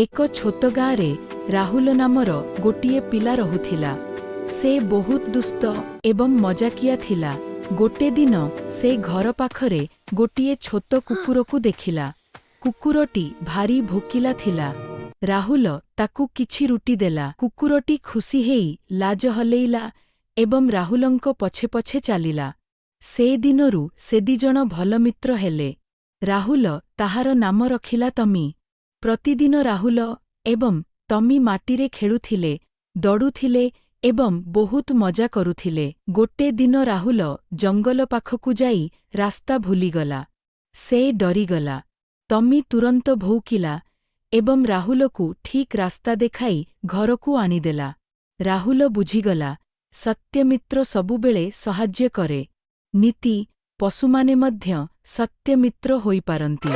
ଏକ ଛୋଟ ଗାଁରେ ରାହୁଲ ନାମର ଗୋଟିଏ ପିଲା ରହୁଥିଲା। ସେ ବହୁତ ଦୁଷ୍ଟ ଏବଂ ମଜାକିଆ ଥିଲା। ଗୋଟେ ଦିନ ସେ ଘର ପାଖରେ ଗୋଟିଏ ଛୋଟ କୁକୁରକୁ ଦେଖିଲା। କୁକୁରଟି ଭାରି ଭୋକିଲା ଥିଲା। ରାହୁଲ ତାକୁ କିଛି ରୁଟି ଦେଲା। କୁକୁରଟି ଖୁସି ହେଇ ଲାଜ ହଲେଇଲା ଏବଂ ରାହୁଲଙ୍କ ପଛେ ପଛେ ଚାଲିଲା। ସେ ଦିନରୁ ସେ ଦିଜଣ ଭଲ ମିତ୍ର ହେଲେ। ରାହୁଲ ତାହାର ନାମ ରଖିଲା ତମି। ପ୍ରତିଦିନ ରାହୁଲ ଏବଂ ତମି ମାଟିରେ ଖେଳୁଥିଲେ, ଦୌଡୁଥିଲେ ଏବଂ ବହୁତ ମଜା କରୁଥିଲେ। ଗୋଟେ ଦିନ ରାହୁଲ ଜଙ୍ଗଲ ପାଖକୁ ଯାଇ ରାସ୍ତା ଭୁଲିଗଲା। ସେ ଡରିଗଲା। ତମି ତୁରନ୍ତ ଭୌଙ୍କିଲା ଏବଂ ରାହୁଲକୁ ଠିକ୍ ରାସ୍ତା ଦେଖାଇ ଘରକୁ ଆଣିଦେଲା। ରାହୁଲ ବୁଝିଗଲା, ସତ୍ୟ ମିତ୍ର ସବୁବେଳେ ସାହାଯ୍ୟ କରେ। ନୀତି: ପଶୁମାନେ ମଧ୍ୟ ସତ୍ୟ ମିତ୍ର ହୋଇପାରନ୍ତି।